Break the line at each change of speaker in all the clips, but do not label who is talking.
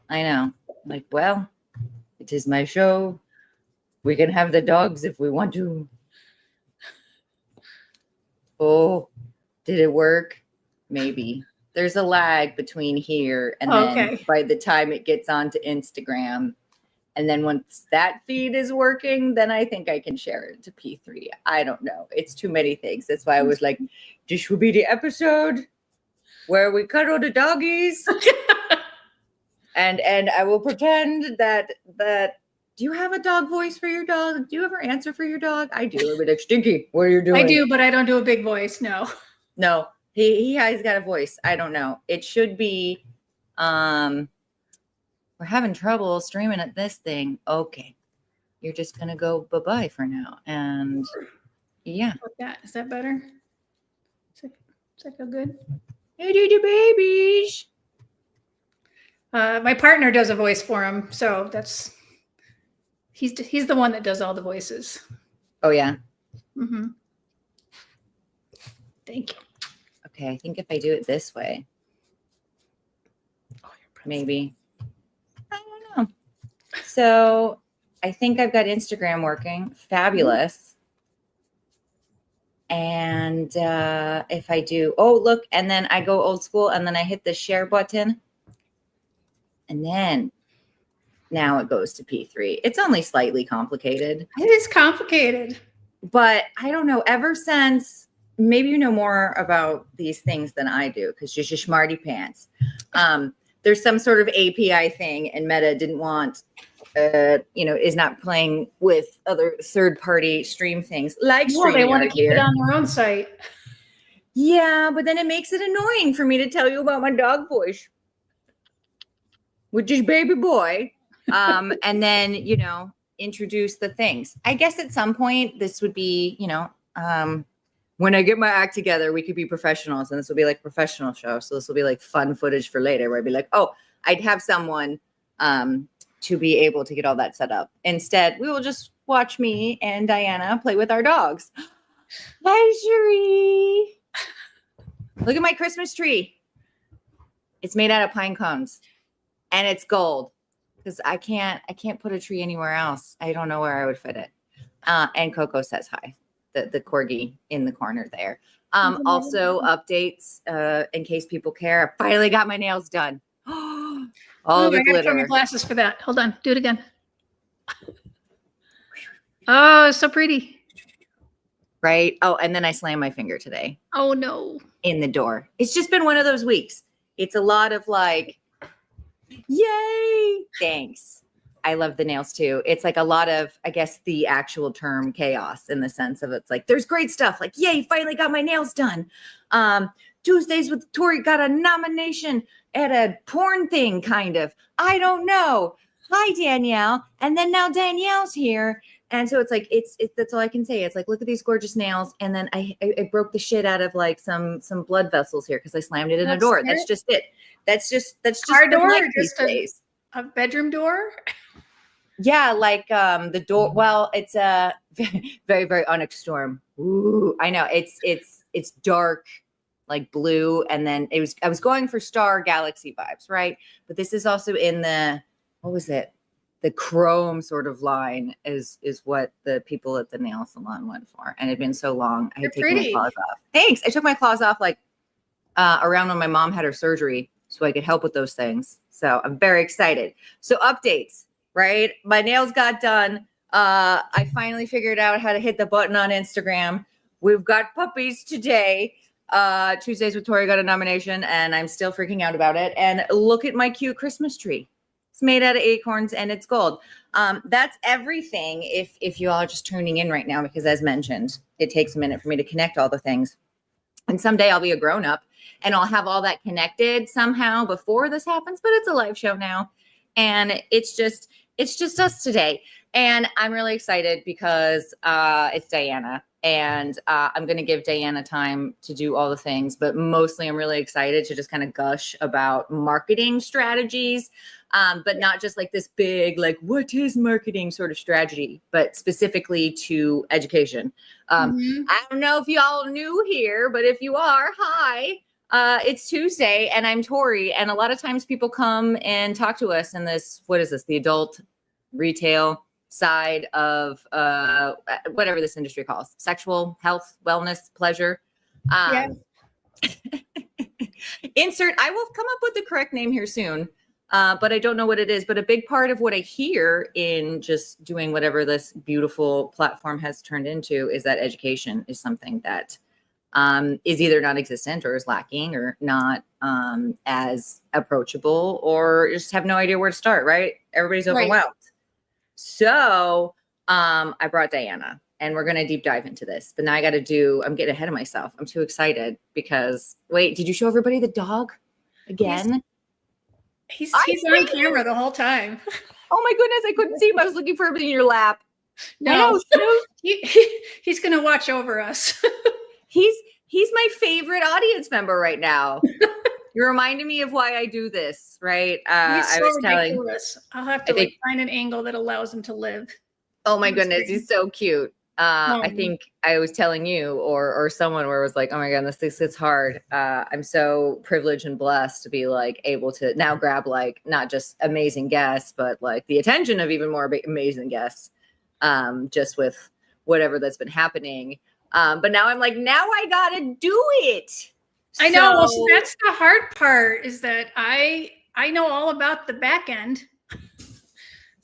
I know. Like, well, it is my show. We can have the dogs if we want to. Oh, did it work? Maybe. There's a lag between here and then by the time it gets onto Instagram. And then once that feed is working, then I think I can share it to P3. I don't know. It's too many things. That's why I was like, this will be the episode where we cuddle the doggies. and I will pretend that do you have a dog voice for your dog? Do you ever answer for your dog? I do. I'll be like, Stinky, what are you doing?
I do, but I don't do a big voice. No.
No, he has got a voice. I don't know. It should be, we're having trouble streaming at this thing. Okay. You're just going to go bye-bye for now. And yeah.
Is that better? Does that feel good?
Hey, do the babies.
My partner does a voice for him. So he's the one that does all the voices.
Oh, yeah.
Mm-hmm. Thank you.
Okay. I think if I do it this way, maybe. I don't know. So I think I've got Instagram working. Fabulous. And if I do, look, and then I go old school and then I hit the share button. And then now it goes to P3. It's only slightly complicated.
It is complicated.
But I don't know, ever since, maybe you know more about these things than I do because you're just smarty pants. There's some sort of API thing and Meta didn't want, is not playing with other third-party stream things like streaming.
They want to keep it on their own site.
Yeah, but then it makes it annoying for me to tell you about my dog voice, which is baby boy. And then, introduce the things. I guess at some point this would be, when I get my act together, we could be professionals and this will be like a professional show. So this will be like fun footage for later where I'd be like, I'd have someone to be able to get all that set up. Instead, we will just watch me and Dianna play with our dogs. Hi, Cherie. Look at my Christmas tree. It's made out of pine cones and it's gold because I can't put a tree anywhere else. I don't know where I would fit it. And Coco says hi. The corgi in the corner there. Also updates in case people care. I finally got my nails done. All the glitter.
My glasses for that. Hold on. Do it again. Oh, so pretty.
Right. Oh, and then I slammed my finger today.
Oh no.
In the door. It's just been one of those weeks. It's a lot of like, yay. Thanks. I love the nails too. It's like a lot of, I guess, the actual term chaos in the sense of it's like, there's great stuff. Like, yay, finally got my nails done. Tuesdays with Tori got a nomination at a porn thing, kind of. I don't know. Hi, Danielle. And then now Danielle's here. And so it's like, it's that's all I can say. It's like, look at these gorgeous nails. And then I broke the shit out of like some blood vessels here because I slammed it in a door. That's just it. That's just
our door, just a bedroom door.
Yeah, like the door. Well, it's a very, very Onyx Storm. Ooh, I know. It's dark, like blue, and then I was going for Star Galaxy vibes, right? But this is also in the what was it? The chrome sort of line is what the people at the nail salon went for, and it had been so long. I had taken my claws off. Thanks. I took my claws off like around when my mom had her surgery, so I could help with those things. So I'm very excited. So updates. Right? My nails got done. I finally figured out how to hit the button on Instagram. We've got puppies today. Tuesdays with Tori got a nomination and I'm still freaking out about it. And look at my cute Christmas tree. It's made out of acorns and it's gold. That's everything if you all are just tuning in right now, because as mentioned, it takes a minute for me to connect all the things. And someday I'll be a grown-up and I'll have all that connected somehow before this happens, but it's a live show now. And it's just us today. And I'm really excited because it's Dianna. And I'm going to give Dianna time to do all the things. But mostly I'm really excited to just kind of gush about marketing strategies. But not just like this big, like, what is marketing sort of strategy, but specifically to education. I don't know if you all new here, but if you are, hi. It's Tuesday and I'm Tori. And a lot of times people come and talk to us in this, what is this? The adult retail side of whatever this industry calls sexual health, wellness, pleasure.
Yeah.
I will come up with the correct name here soon. But I don't know what it is. But a big part of what I hear in just doing whatever this beautiful platform has turned into is that education is something that is either non-existent or is lacking or not as approachable, or just have no idea where to start, right? Everybody's overwhelmed. Right. So I brought Dianna and we're going to deep dive into this. But now I'm getting ahead of myself. I'm too excited because, wait, did you show everybody the dog again?
He's on camera the whole time.
Oh my goodness, I couldn't see him. I was looking for him in your lap.
No, he's going to watch over us.
He's my favorite audience member right now. You're reminding me of why I do this, right?
He's so ridiculous. I'll have to find an angle that allows him to live.
Oh my goodness, he's so cute. I think I was telling you or someone where it was like, oh my God, this is hard. I'm so privileged and blessed to be like able to now grab like not just amazing guests, but like the attention of even more amazing guests, just with whatever that's been happening. But now I'm like, now I gotta do it.
I know. Well, so that's the hard part is that I know all about the back end,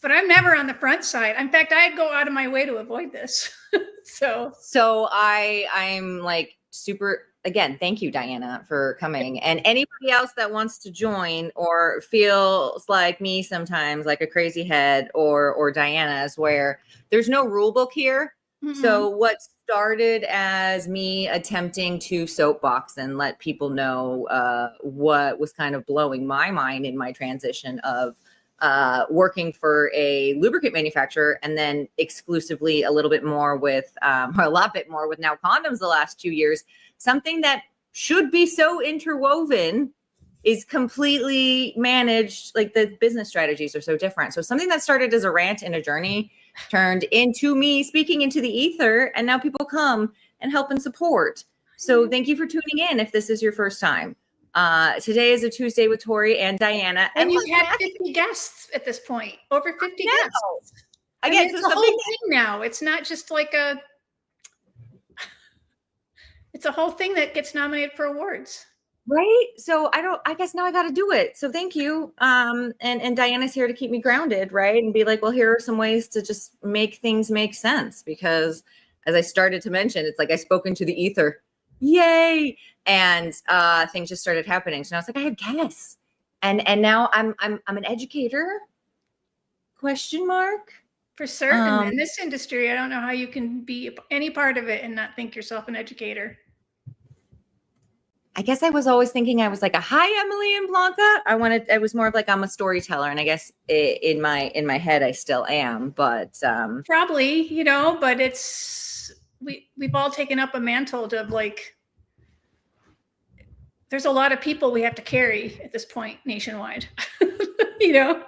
but I'm never on the front side. In fact, I go out of my way to avoid this. So
I'm like super, again, thank you, Dianna, for coming. And anybody else that wants to join or feels like me sometimes, like a crazy head or Dianna's, where there's no rule book here. Mm-hmm. So what started as me attempting to soapbox and let people know what was kind of blowing my mind in my transition of working for a lubricant manufacturer and then exclusively a lot bit more with now condoms the last 2 years, something that should be so interwoven is completely managed. Like the business strategies are so different. So something that started as a rant and a journey turned into me speaking into the ether, and now people come and help and support. So thank you for tuning in if this is your first time. Today is a Tuesday with Tori and Dianna.
And you've had 50 guests at this point, over 50 guests.
Again,
it's a whole thing now. It's not just like it's a whole thing that gets nominated for awards.
Right. So I guess now I got to do it. So thank you. And Dianna's here to keep me grounded. Right. And be like, well, here are some ways to just make things make sense, because as I started to mention, it's like I spoke into the ether. Yay. And things just started happening. So now it's like I have guests. And now I'm an educator. Question mark.
For certain. In this industry, I don't know how you can be any part of it and not think yourself an educator.
I guess I was always thinking I was like a hi, Emily and Blanca. I was more of like I'm a storyteller, and I guess in my head I still am, but
probably, but it's we've all taken up a mantle of like there's a lot of people we have to carry at this point nationwide.
Right.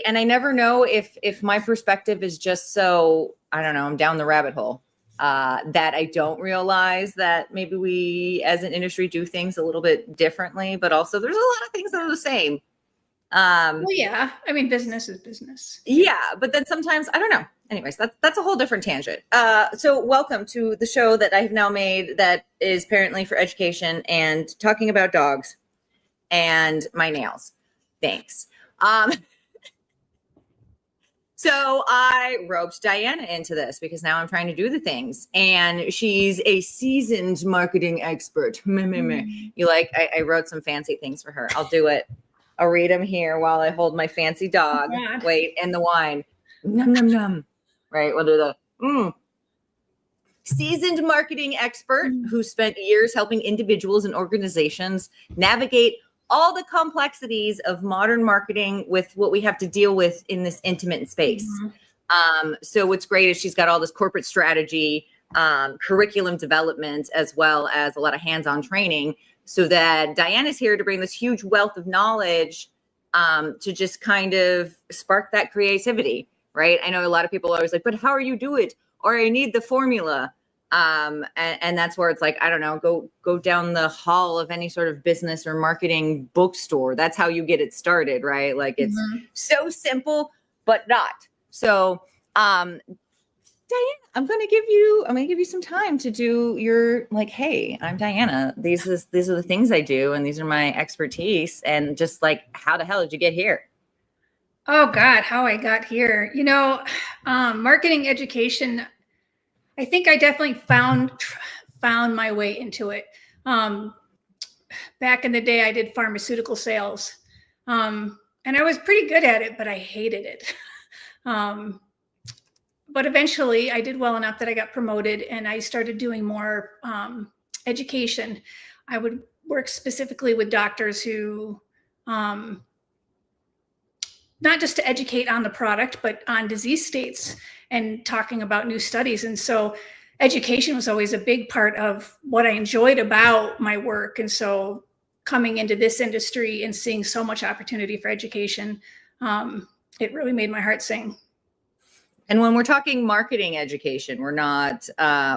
And I never know if my perspective is just so, I don't know, I'm down the rabbit hole. That I don't realize that maybe we as an industry do things a little bit differently, but also there's a lot of things that are the same.
Well, yeah, I mean, business is business.
Yeah, but then sometimes, I don't know. Anyways, that's a whole different tangent. So welcome to the show that I've now made that is apparently for education and talking about dogs and my nails. Thanks. So I roped Dianna into this because now I'm trying to do the things, and she's a seasoned marketing expert. You like, I wrote some fancy things for her. I'll do it. I'll read them here while I hold my fancy dog.
Oh,
wait, and the wine. Nom, nom, nom. Right, we'll do the seasoned marketing expert who spent years helping individuals and organizations navigate all the complexities of modern marketing with what we have to deal with in this intimate space. So what's great is she's got all this corporate strategy, curriculum development, as well as a lot of hands-on training, so that Dianna's here to bring this huge wealth of knowledge to just kind of spark that creativity, right? I know a lot of people are always like, but how are you do it? Or I need the formula. And that's where it's like, I don't know, go down the hall of any sort of business or marketing bookstore. That's how you get it started, right? Like it's so simple, but not. So, Dianna, I'm gonna give you some time to do your, like, hey, I'm Dianna. These are the things I do, and these are my expertise, and just like, how the hell did you get here?
Oh God, how I got here. Marketing education, I think I definitely found my way into it. Back in the day, I did pharmaceutical sales, and I was pretty good at it, but I hated it. But eventually, I did well enough that I got promoted, and I started doing more education. I would work specifically with doctors who, not just to educate on the product, but on disease states and talking about new studies. And so education was always a big part of what I enjoyed about my work. And so coming into this industry and seeing so much opportunity for education, it really made my heart sing.
And when we're talking marketing education, we're not,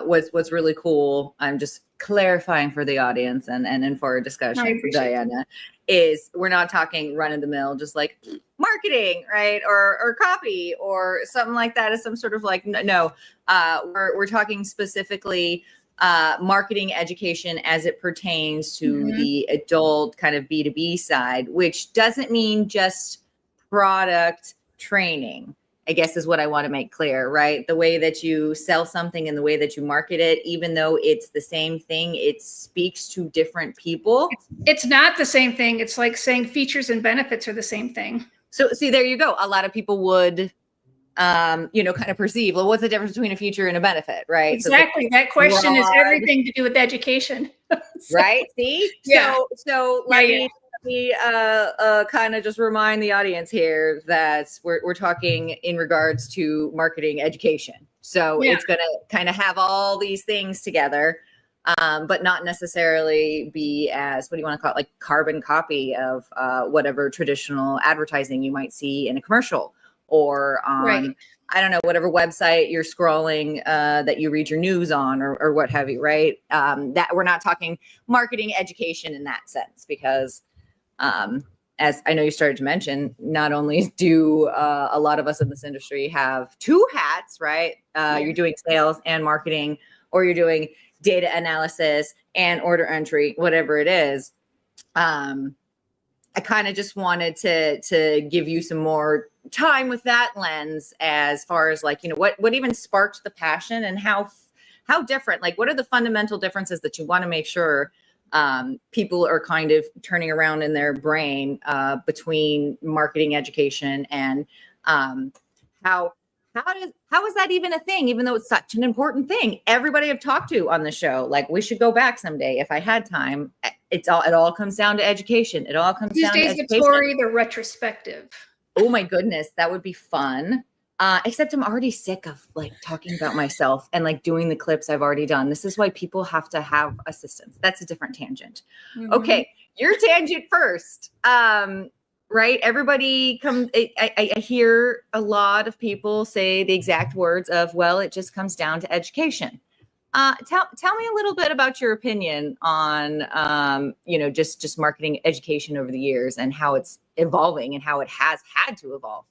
what's really cool, I'm just clarifying for the audience and for our discussion, Dianna, is we're not talking run of the mill, just like marketing, right? Or copy or something like that is some sort of like, no, we're talking specifically marketing education as it pertains to the adult kind of B2B side, which doesn't mean just product training, I guess is what I want to make clear, right? The way that you sell something and the way that you market it, even though it's the same thing, it speaks to different people.
It's not the same thing. It's like saying features and benefits are the same thing.
So see, there you go. A lot of people would, kind of perceive, well, what's the difference between a feature and a benefit, right?
Exactly. So like, that question is everything to do with education.
Right? See?
Yeah.
So let me kind of just remind the audience here that we're talking in regards to marketing education. So it's going to kind of have all these things together, but not necessarily be as, what do you want to call it, like carbon copy of whatever traditional advertising you might see in a commercial or on, I don't know, whatever website you're scrolling that you read your news on or what have you, right? That we're not talking marketing education in that sense, because as I know you started to mention, not only do a lot of us in this industry have two hats, right? You're doing sales and marketing, or you're doing data analysis and order entry, whatever it is. I kind of just wanted to give you some more time with that lens, as far as like, what even sparked the passion and how different, like, what are the fundamental differences that you want to make sure people are kind of turning around in their brain between marketing education and how is that even a thing, even though it's such an important thing? Everybody I've talked to on the show, like, we should go back someday if I had time. It all comes down to education. It all comes down to education.
These days, Tori, the retrospective.
Oh my goodness, that would be fun. Except I'm already sick of like talking about myself and like doing the clips I've already done. This is why people have to have assistants. That's a different tangent. Okay, your tangent first. Right? Everybody comes. I hear a lot of people say the exact words of, well, it just comes down to education. Tell me a little bit about your opinion on, just marketing education over the years and how it's evolving and how it has had to evolve.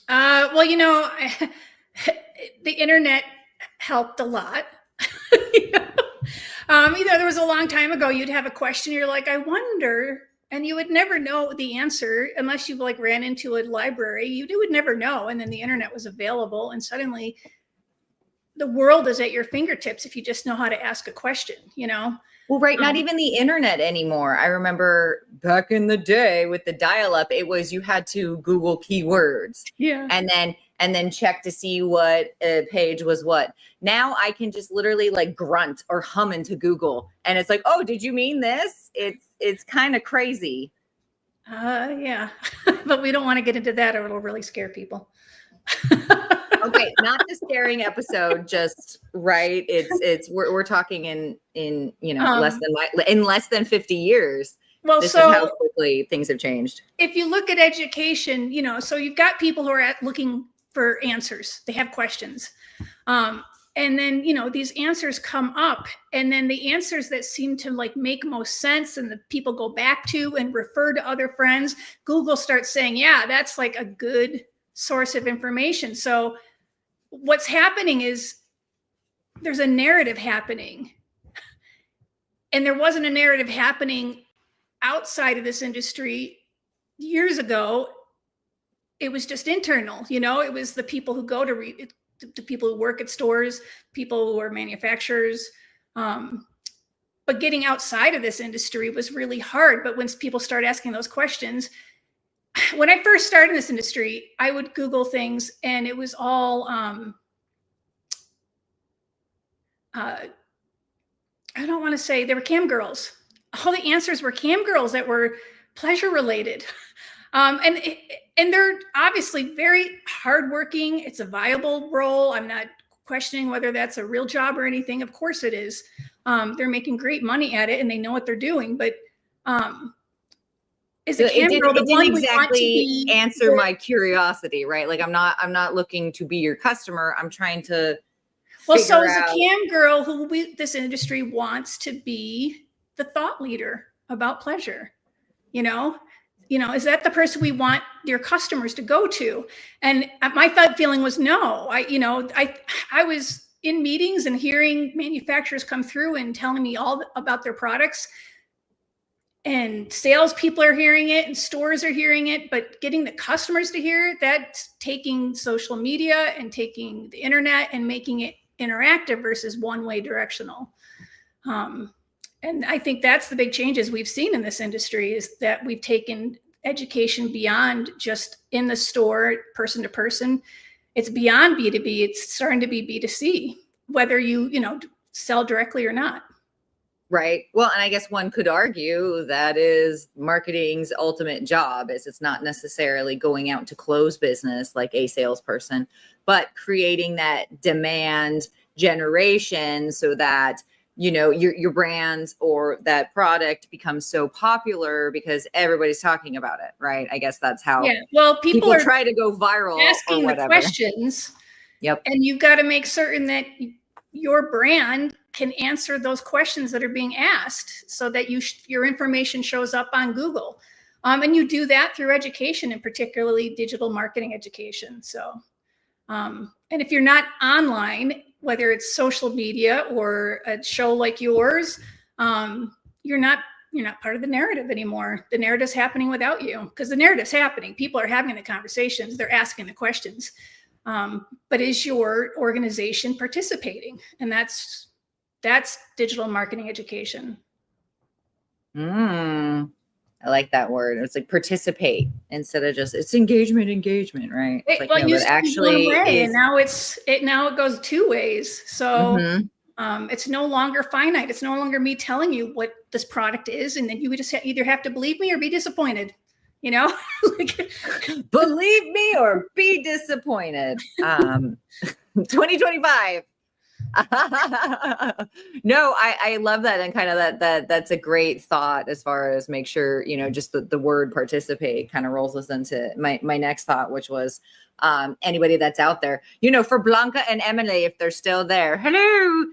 Well, the internet helped a lot. There was a long time ago, you'd have a question, you're like, I wonder, and you would never know the answer unless you like ran into a library. You would never know. And then the internet was available, and suddenly the world is at your fingertips if you just know how to ask a question,
Well, right. Not even the internet anymore. I remember back in the day with the dial-up, it was, you had to Google keywords.
Yeah.
And then check to see what a page was what. Now I can just literally like grunt or hum into Google. And it's like, oh, did you mean this? It's kind of crazy.
Yeah. But we don't want to get into that, or it'll really scare people.
Okay, not the scaring episode, just right. We're talking in less than 50 years.
Well,
this is how quickly things have changed.
If you look at so you've got people who are looking for answers. They have questions. And And then, you know, these answers come up, and then the answers that seem to like make most sense and the people go back to and refer to other friends, Google starts saying, yeah, that's like a good source of information. So what's happening is there's a narrative happening, and there wasn't a narrative happening outside of this industry years ago. It was just internal, you know, it was the people who go to people who work at stores, people who are manufacturers. But getting outside of this industry was really hard. But when people start asking those questions, when I first started in this industry, I would Google things, and it was all, I don't want to say, they were cam girls. All the answers were cam girls that were pleasure related. And they're obviously very hardworking. It's a viable role. I'm not questioning whether that's a real job or anything. Of course it is. They're making great money at it, and they know what they're doing. But is a cam girl the one we want to be?
Answer my curiosity, right? Like I'm not looking to be your customer. I'm trying to.
Well, so is a cam girl who this industry wants to be the thought leader about pleasure, you know, is that the person we want your customers to go to? And my thought feeling was no. I was in meetings and hearing manufacturers come through and telling me all about their products, and salespeople are hearing it and stores are hearing it, but getting the customers to hear it, that's taking social media and taking the internet and making it interactive versus one-way directional. And I think that's the big changes we've seen in this industry, is that we've taken education beyond just in the store, person to person. It's beyond B2B. It's starting to be B2C, whether you sell directly or not.
Right. Well, and I guess one could argue that is marketing's ultimate job, is it's not necessarily going out to close business like a salesperson, but creating that demand generation so that your brand or that product becomes so popular because everybody's talking about it, right? I guess that's how
people are
try to go viral,
asking
or
the
whatever.
questions.
Yep.
And you've got to make certain that your brand can answer those questions that are being asked, so that your information shows up on Google. And you do that through education, and particularly digital marketing education. So, and if you're not online, whether it's social media or a show like yours, you're not part of the narrative anymore. The narrative's happening without you, because the narrative's happening. People are having the conversations. They're asking the questions. But is your organization participating? And that's digital marketing education.
I like that word. It's like participate instead of just, it's engagement, right? It's like,
it actually one way, and now it goes two ways. So it's no longer finite. It's no longer me telling you what this product is, and then you would just either have to believe me or be disappointed.
Believe me or be disappointed. 2025. No, I love that. And kind of that's a great thought as far as make sure, just the word participate kind of rolls us into my next thought, which was anybody that's out there, for Blanca and Emily, if they're still there, hello.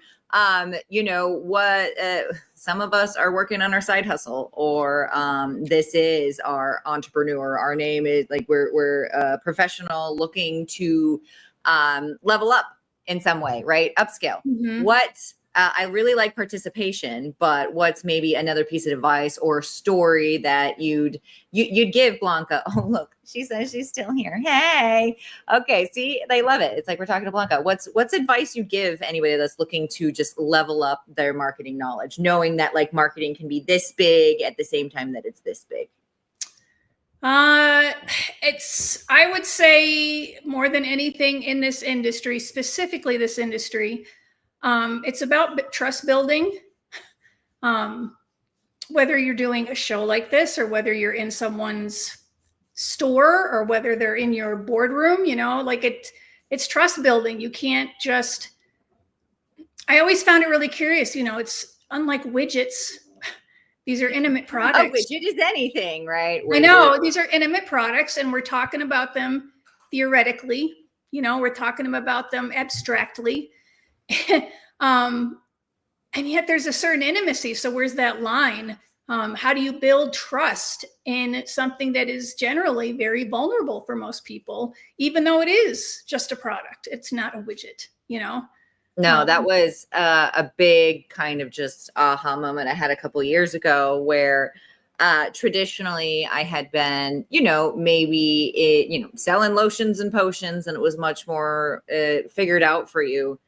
Some of us are working on our side hustle, or this is our entrepreneur. Our name is like, we're a professional looking to level up in some way, right? Upscale. What I really like participation, but what's maybe another piece of advice or story that you'd give Blanca? Oh, look, she says she's still here. Hey, okay. See, they love it. It's like we're talking to Blanca. What's advice you give anybody that's looking to just level up their marketing knowledge, knowing that like marketing can be this big at the same time that it's this big?
I would say more than anything in this industry, specifically this industry, it's about trust building. Whether you're doing a show like this, or whether you're in someone's store, or whether they're in your boardroom, it's trust building. You can't just, I always found it really curious, it's unlike widgets. These are intimate products.
Oh, widget is anything, right?
I know, these are intimate products, and we're talking about them theoretically, we're talking about them abstractly. um, and yet there's a certain intimacy. So where's that line? How do you build trust in something that is generally very vulnerable for most people, even though it is just a product? It's not a widget, you know?
No, that was a big kind of just aha moment I had a couple years ago where traditionally I had been, maybe selling lotions and potions, and it was much more figured out for you.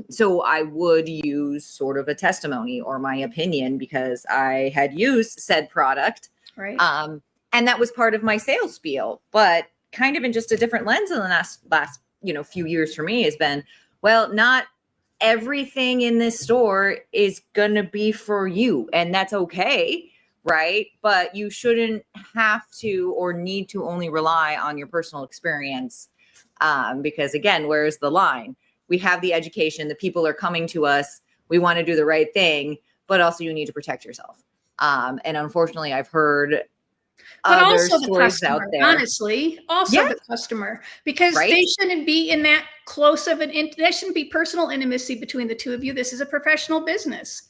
So I would use sort of a testimony or my opinion because I had used said product.
Right.
And that was part of my sales spiel, but kind of in just a different lens in the last few years for me has been, well, not everything in this store is going to be for you, and that's okay. Right. But you shouldn't have to or need to only rely on your personal experience. Because again, where's the line? We have the education, the people are coming to us. We want to do the right thing, but also you need to protect yourself. And unfortunately, I've heard
but
other
also the
stories
customer,
out there.
honestly, also the customer, because they shouldn't be in that close of there shouldn't be personal intimacy between the two of you. This is a professional business.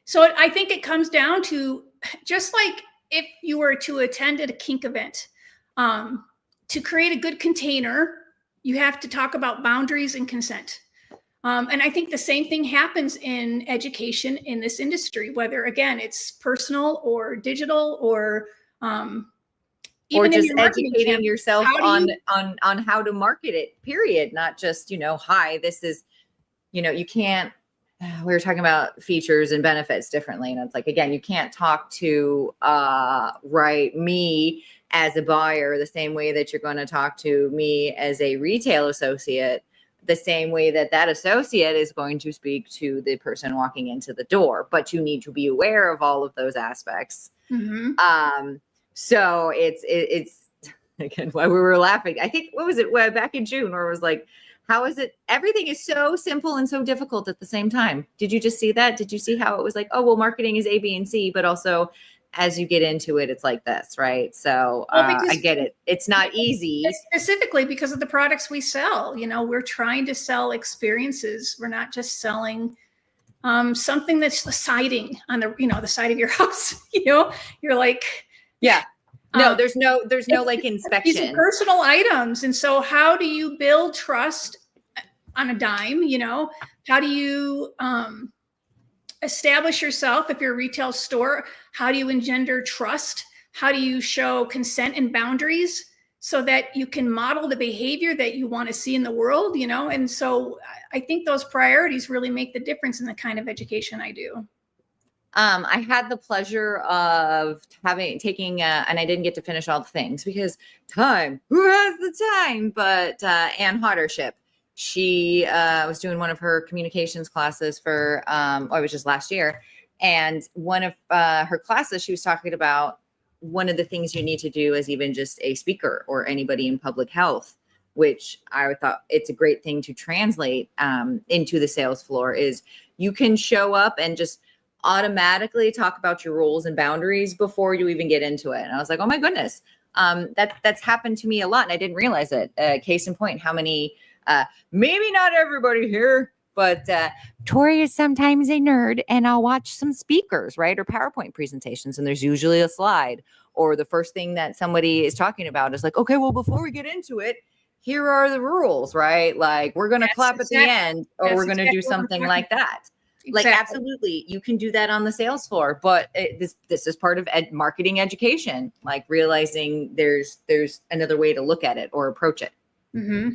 So I think it comes down to just like if you were to attend a kink event, to create a good container, you have to talk about boundaries and consent. And I think the same thing happens in education in this industry, whether, again, it's personal or digital or even
just
in
educating yourself on how to market it, period. Not just, hi, this is, you can't, we were talking about features and benefits differently. And it's like, again, you can't talk to me as a buyer the same way that you're going to talk to me as a retail associate, the same way that associate is going to speak to the person walking into the door. But you need to be aware of all of those aspects.
Mm-hmm.
So it's again why we were laughing. I think, what was it back in June, where it was like, how is it? Everything is so simple and so difficult at the same time. Did you just see that? Did you see how it was like, oh, well, marketing is A, B, and C, but also as you get into it, it's like this, right? So I get it. It's not easy.
Specifically because of the products we sell. We're trying to sell experiences. We're not just selling something that's the siding on the side of your house. You're like,
yeah. No, there's no like inspection.
These are personal items. And so how do you build trust on a dime? How do you establish yourself if you're a retail store? How do you engender trust? How do you show consent and boundaries so that you can model the behavior that you want to see in the world? And so I think those priorities really make the difference in the kind of education I do.
I had the pleasure of taking, and I didn't get to finish all the things because time, who has the time? But Ann Hottership, she was doing one of her communications classes for, it was just last year. And one of her classes, she was talking about one of the things you need to do as even just a speaker or anybody in public health, which I thought it's a great thing to translate into the sales floor, is you can show up and just automatically talk about your rules and boundaries before you even get into it. And I was like, oh my goodness, that's happened to me a lot. And I didn't realize it. Case in point, how many, maybe not everybody here, but Tori is sometimes a nerd and I'll watch some speakers, right? Or PowerPoint presentations. And there's usually a slide, or the first thing that somebody is talking about is like, okay, well, before we get into it, here are the rules, right? Like we're going to clap at the end, or we're going to do something like that. Exactly. Like, absolutely, you can do that on the sales floor, but this is part of marketing education, like realizing there's another way to look at it or approach it.
Mm-hmm.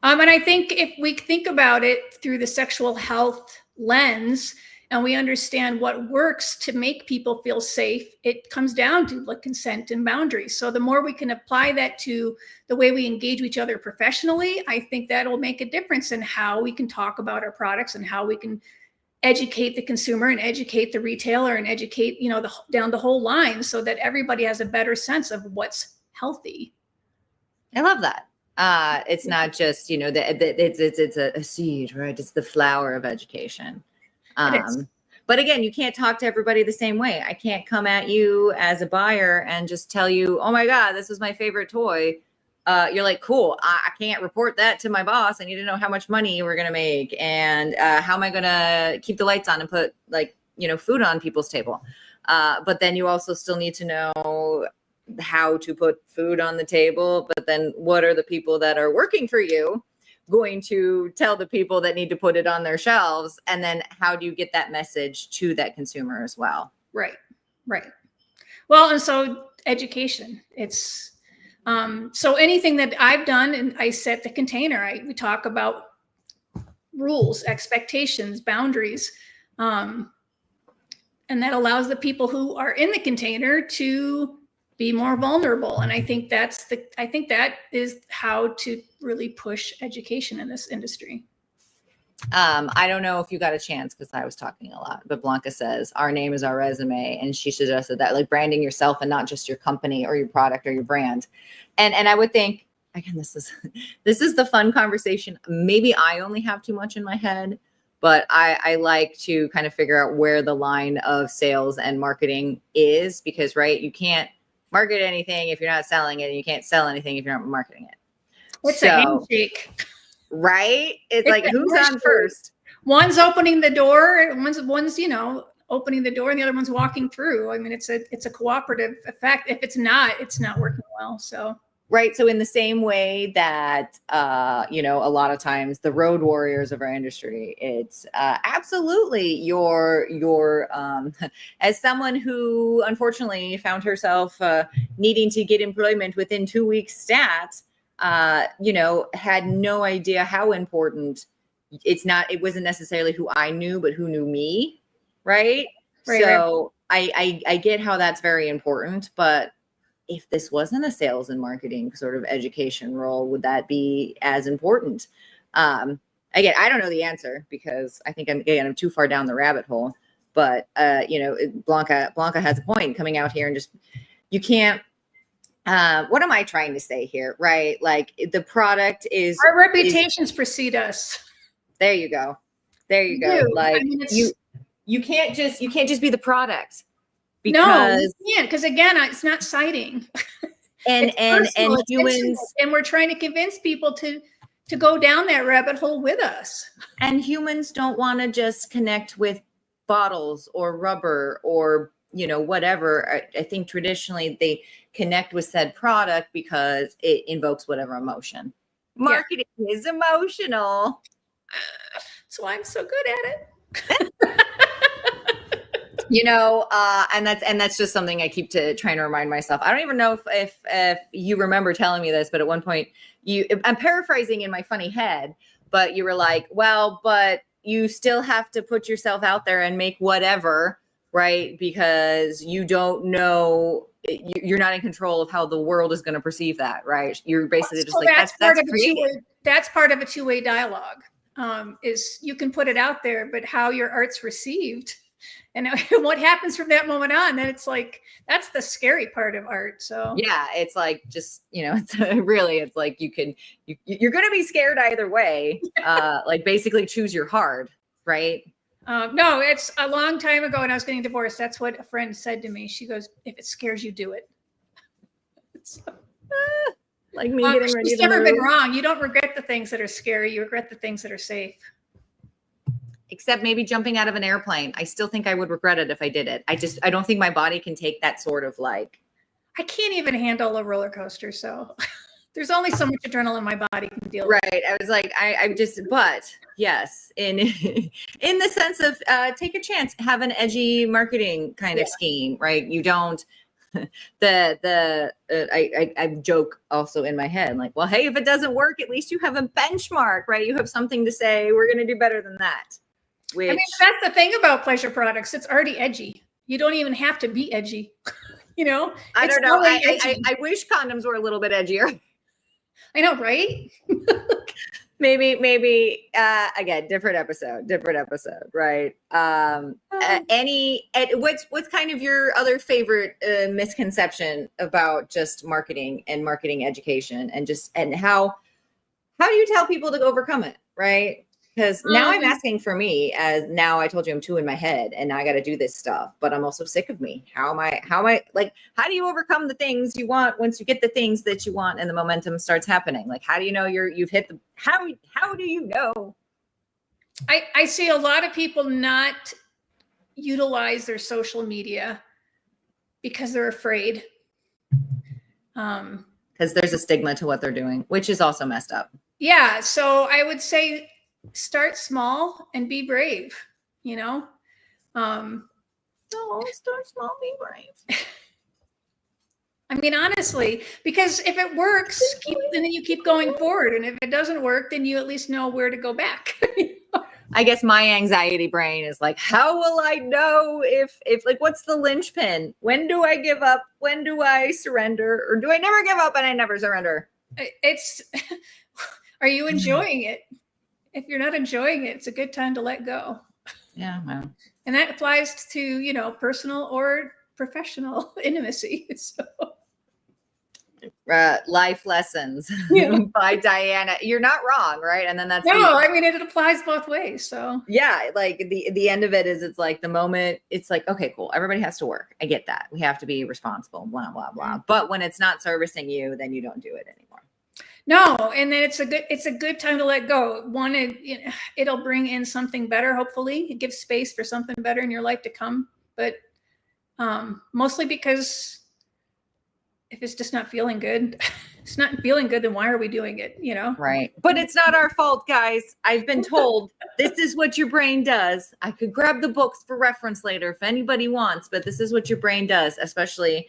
And I think if we think about it through the sexual health lens and we understand what works to make people feel safe, it comes down to consent and boundaries. So the more we can apply that to the way we engage with each other professionally, I think that'll make a difference in how we can talk about our products and how we can educate the consumer and educate the retailer and educate, down the whole line so that everybody has a better sense of what's healthy.
I love that. It's not just, it's a seed, right? It's the flower of education. But again, you can't talk to everybody the same way. I can't come at you as a buyer and just tell you, oh my God, this was my favorite toy. you're like, cool, I can't report that to my boss. I need to know how much money we're going to make. And how am I going to keep the lights on and put like, food on people's table. But then you also still need to know how to put food on the table. But then what are the people that are working for you going to tell the people that need to put it on their shelves? And then how do you get that message to that consumer as well?
Right. Well, and so education, it's, so anything that I've done, and I set the container, we talk about rules, expectations, boundaries, and that allows the people who are in the container to be more vulnerable. And I think that is how to really push education in this industry.
I don't know if you got a chance because I was talking a lot, but Blanca says our name is our resume, and she suggested that, like, branding yourself and not just your company or your product or your brand. And I would think, again, this is the fun conversation. Maybe I only have too much in my head, but I like to kind of figure out where the line of sales and marketing is, because, right, you can't market anything if you're not selling it, and you can't sell anything if you're not marketing it.
What's a handshake?
Right? It's like, who's on first?
One's opening the door, one's opening the door, and the other one's walking through. I mean, it's a cooperative effect. If it's not working well. So
right. So in the same way that a lot of times the road warriors of our industry, it's absolutely your as someone who unfortunately found herself needing to get employment within 2 weeks stat. Had no idea how important it wasn't necessarily who I knew, but who knew me. Right. So right. I get how that's very important, but if this wasn't a sales and marketing sort of education role, would that be as important? Again, I don't know the answer because I think I'm too far down the rabbit hole, but Blanca has a point coming out here, and just, you can't, what am I trying to say here? Right. Like, the product is,
our reputations precede us.
There you go. Like, I mean, you can't just be the product, because
you can't, because again, it's not citing.
And humans,
and we're trying to convince people to go down that rabbit hole with us.
And humans don't want to just connect with bottles or rubber or whatever. I think traditionally they connect with said product because it invokes whatever emotion. Marketing is emotional.
That's why I'm so good at it.
And that's just something I keep trying to remind myself. I don't even know if you remember telling me this, but at one point I'm paraphrasing in my funny head, but you were like, well, but you still have to put yourself out there and make whatever, right? Because you don't know, you're not in control of how the world is going to perceive that, right? You're basically just like, that's creative.
That's part of a two-way dialogue. Is you can put it out there, but how your art's received and what happens from that moment on, then it's like, that's the scary part of art. So
yeah, it's like, just, it's like, you're going to be scared either way. Like, basically choose your hard, right?
No, it's a long time ago when I was getting divorced. That's what a friend said to me. She goes, if it scares you, do it. So,
like me getting ready
she's
to
never
move.
been wrong. You don't regret the things that are scary. You regret the things that are safe.
Except maybe jumping out of an airplane. I still think I would regret it if I did it. I don't think my body can take that sort of, like.
I can't even handle a roller coaster. So there's only so much adrenaline my body can deal with.
Right. I was like, but yes, in the sense of take a chance, have an edgy marketing kind of scheme, right? You don't, I joke also in my head, like, well, hey, if it doesn't work, at least you have a benchmark, right? You have something to say, we're going to do better than that. Which,
I mean, that's the thing about pleasure products. It's already edgy. You don't even have to be edgy. I
don't know. I wish condoms were a little bit edgier.
I know, right?
maybe again, different episode, right? What's kind of your other favorite misconception about just marketing and marketing education, and how do you tell people to overcome it, right? Because now I'm asking for me, as now I told you I'm two in my head and now I got to do this stuff, but I'm also sick of me. How am I like, how do you overcome the things you want once you get the things that you want and the momentum starts happening? Like, how do you know you've hit the, how do you know?
I see a lot of people not utilize their social media because they're afraid.
Because there's a stigma to what they're doing, which is also messed up.
Yeah. So I would say start small and be brave, you know?
Start small, be brave.
I mean, honestly, because if it works, then you keep going forward. And if it doesn't work, then you at least know where to go back.
I guess my anxiety brain is like, how will I know if like, what's the linchpin? When do I give up? When do I surrender? Or do I never give up and I never surrender?
Are you enjoying it? If you're not enjoying it, it's a good time to let go.
Yeah. Well.
And that applies to, you know, personal or professional intimacy. So.
Life lessons by Dianna. You're not wrong, right? And then that's
I mean, it applies both ways. So
yeah, like the end of it is, it's like the moment it's like, okay, cool, everybody has to work. I get that. We have to be responsible, blah, blah, blah. Mm-hmm. But when it's not servicing you, then you don't do it anymore.
No, and then it's a good time to let go. One, it'll bring in something better. Hopefully, it gives space for something better in your life to come. But mostly because if it's just not feeling good, it's not feeling good, then why are we doing it? You know?
Right. But it's not our fault, guys. I've been told this is what your brain does. I could grab the books for reference later if anybody wants, but this is what your brain does, especially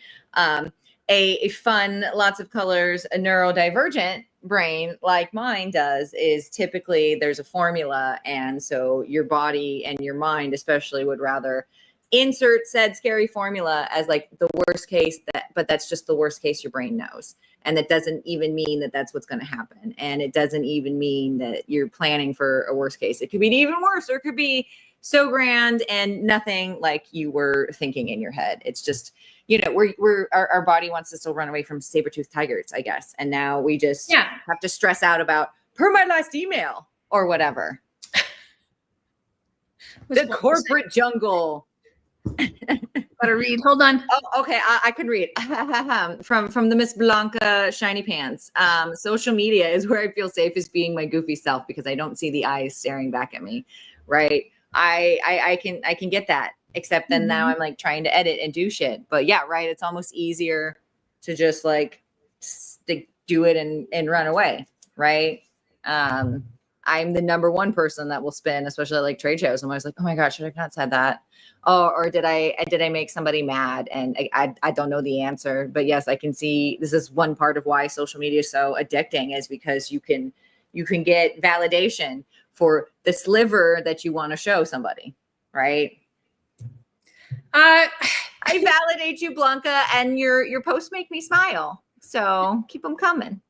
a fun, lots of colors, a neurodivergent brain like mine does, is typically there's a formula. And so your body and your mind especially would rather insert said scary formula as like the worst case, but that's just the worst case your brain knows. And that doesn't even mean that that's what's going to happen. And it doesn't even mean that you're planning for a worst case. It could be even worse, or it could be so grand and nothing like you were thinking in your head. It's just, you know, our body wants us to run away from saber-toothed tigers, I guess. And now we just have to stress out about per my last email or whatever. The corporate jungle.
Gotta read. Hold on.
Oh, okay. I can read from the Miss Blanca Shiny Pants. Social media is where I feel safe as being my goofy self because I don't see the eyes staring back at me. Right. I can get that. Except then now I'm like trying to edit and do shit. But yeah, right. It's almost easier to just like do it and run away. Right. I'm the number one person that will spin, especially at like trade shows. I'm always like, oh my God, should I have not said that? Oh, or did I make somebody mad? And I don't know the answer, but yes, I can see this is one part of why social media is so addicting, is because you can get validation for the sliver that you want to show somebody, right? I validate you, Blanca, and your posts make me smile. So keep them coming.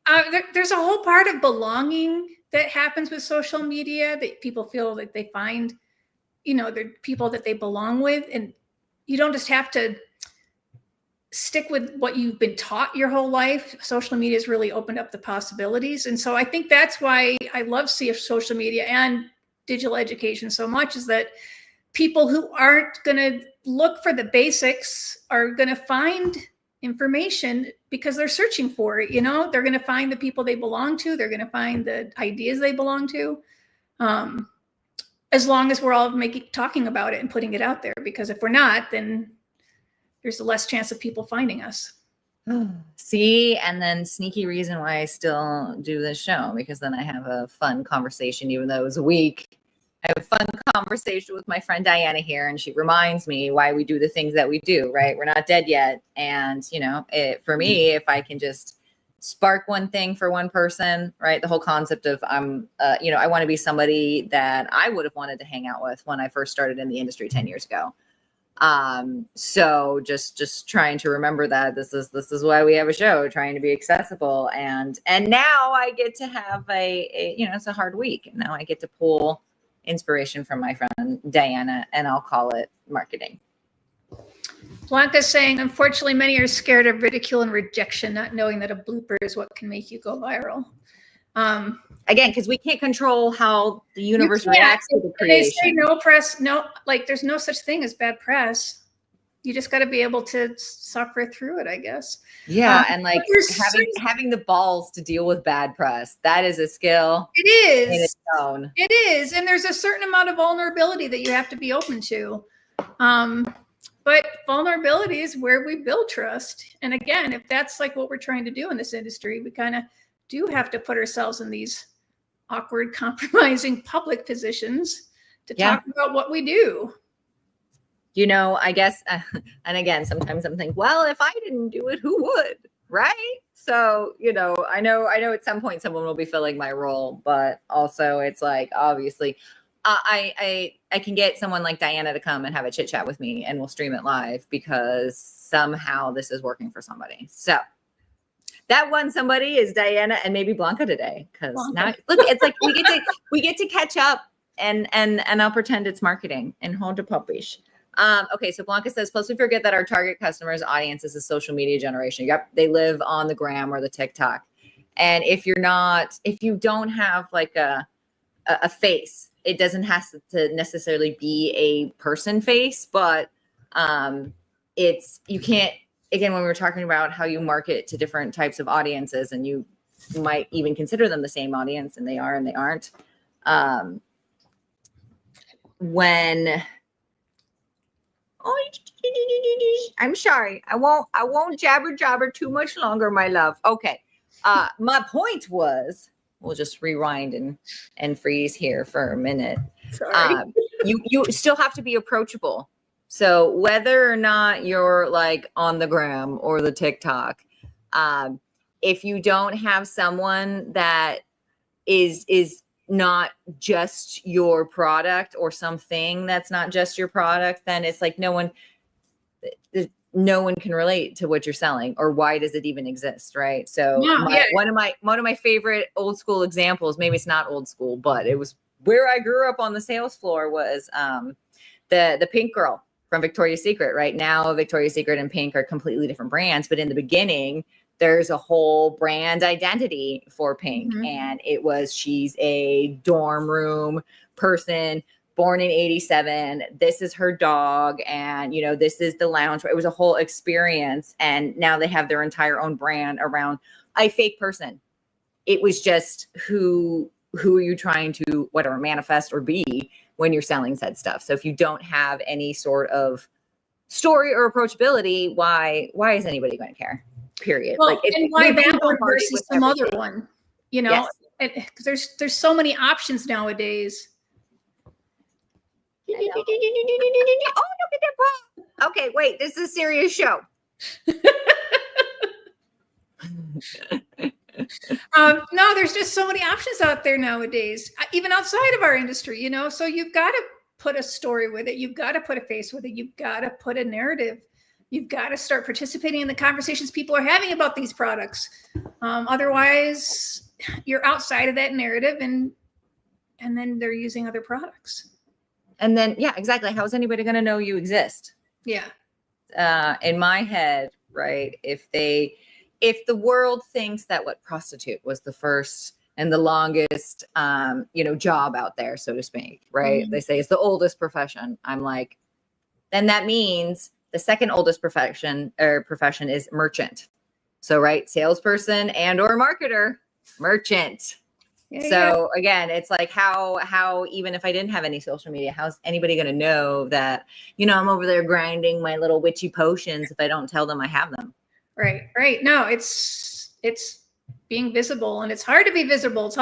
There's a whole part of belonging that happens with social media that people feel like they find, you know, they're people that they belong with. And you don't just have to stick with what you've been taught your whole life. Social media has really opened up the possibilities. And so I think that's why I love social media and digital education so much, is that people who aren't going to look for the basics are going to find information because they're searching for it. You know, they're going to find the people they belong to. They're going to find the ideas they belong to. As long as we're all talking about it and putting it out there, because if we're not, then there's a less chance of people finding us.
See, and then sneaky reason why I still do this show, because then I have a fun conversation, even though it was a week. I have a fun conversation with my friend Dianna here, and she reminds me why we do the things that we do, right? We're not dead yet. And, you know, for me, if I can just spark one thing for one person, right? The whole concept of you know, I want to be somebody that I would have wanted to hang out with when I first started in the industry 10 years ago. So just trying to remember that this is why we have a show, trying to be accessible. And now I get to have a you know, it's a hard week. And now I get to pull inspiration from my friend Dianna, and I'll call it marketing.
Blanca's saying, unfortunately, many are scared of ridicule and rejection, not knowing that a blooper is what can make you go viral.
Again, because we can't control how the universe reacts to the
creation. They say
creation.
no press, like there's no such thing as bad press. You just got to be able to suffer through it, I guess.
Yeah, and like having the balls to deal with bad press, that is a skill.
It is.
In its own.
It is, and there's a certain amount of vulnerability that you have to be open to. But vulnerability is where we build trust. And again, if that's like what we're trying to do in this industry, we kind of do have to put ourselves in these awkward, compromising public positions to talk about what we do.
You know, I guess, and again, sometimes I'm thinking, well, if I didn't do it, who would? Right? So, you know at some point someone will be filling my role, but also it's like, obviously, I can get someone like Dianna to come and have a chit chat with me, and we'll stream it live because somehow this is working for somebody. So that one somebody is Dianna and maybe Blanca today. Because now, look, it's like we get to catch up, and I'll pretend it's marketing and hold the puppies. Okay, so Blanca says, plus we forget that our target customers' audience is a social media generation. Yep, they live on the gram or the TikTok. And if you don't have like a face, it doesn't have to necessarily be a person face, but you can't, again, when we were talking about how you market to different types of audiences, and you might even consider them the same audience, and they are and they aren't. I'm sorry. I won't jabber too much longer, my love. Okay. My point was, we'll just rewind and freeze here for a minute.
Sorry.
You still have to be approachable. So whether or not you're like on the gram or the TikTok, if you don't have someone that is not just your product, or something that's not just your product, then it's like no one can relate to what you're selling, or why does it even exist, right? So one of my favorite old school examples, maybe it's not old school, but it was where I grew up on the sales floor, was the Pink girl from Victoria's Secret. Right now, Victoria's Secret and Pink are completely different brands, but in the beginning, there's a whole brand identity for Pink. Mm-hmm. And she's a dorm room person, born in 87. This is her dog. And, this is the lounge. It was a whole experience. And now they have their entire own brand around a fake person. It was just who are you trying to, whatever, manifest or be when you're selling said stuff. So if you don't have any sort of story or approachability, why is anybody going to care? Period.
Well, and why that one versus some other one? Yes. Because there's so many options nowadays.
Oh, look at that. Okay, wait. This is a serious show.
No, there's just so many options out there nowadays, even outside of our industry. So you've got to put a story with it. You've got to put a face with it. You've got to put a narrative. You've got to start participating in the conversations people are having about these products. Otherwise, you're outside of that narrative, and then they're using other products.
And then, yeah, exactly. How is anybody going to know you exist?
Yeah.
In my head, right? If the world thinks that prostitute was the first and the longest, job out there, so to speak, right? Mm-hmm. They say it's the oldest profession. I'm like, then that means the second oldest profession is merchant. So, right, salesperson and or marketer, merchant. Yeah, so again, it's like how even if I didn't have any social media, how's anybody going to know that, I'm over there grinding my little witchy potions if I don't tell them I have them?
Right. No, it's being visible, and it's hard to be visible.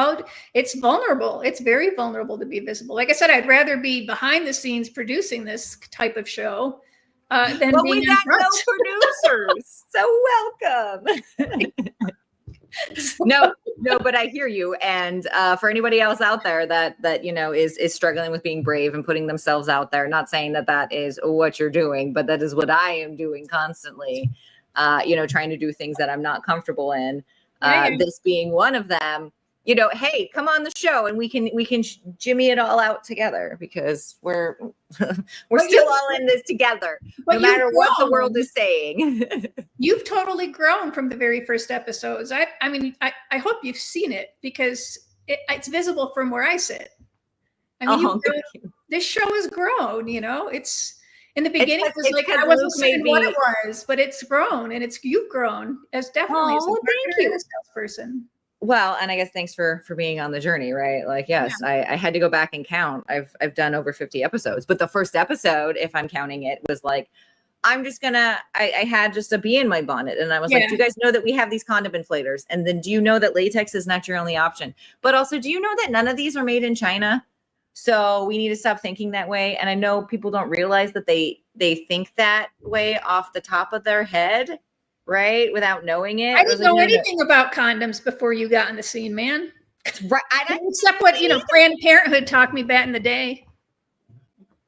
It's vulnerable. It's very vulnerable to be visible. Like I said, I'd rather be behind the scenes producing this type of show. But
we got no producers. So welcome. No, but I hear you. And for anybody else out there that is struggling with being brave and putting themselves out there, not saying that is what you're doing, but that is what I am doing constantly. Trying to do things that I'm not comfortable in. This being one of them. hey, come on the show and we can jimmy it all out together, because we're still all in this together, no matter what the world is saying.
You've totally grown from the very first episodes. I mean, I hope you've seen it, because it's visible from where I sit. I mean, this show has grown, it's in the beginning, it was like, I wasn't saying what it was, but it's grown, and you've grown as definitely as a marketer and a salesperson.
Well, and I guess thanks for being on the journey, right? Like, yes, yeah. I had to go back and count. I've done over 50 episodes, but the first episode, if I'm counting it, was like, I had just a bee in my bonnet, and I was like, do you guys know that we have these condom inflators? And then, do you know that latex is not your only option? But also, do you know that none of these are made in China? So we need to stop thinking that way. And I know people don't realize that they think that way off the top of their head, right? Without knowing it.
I didn't know anything about condoms before you got on the scene, man.
Right.
Except what, Planned Parenthood taught me back in the day.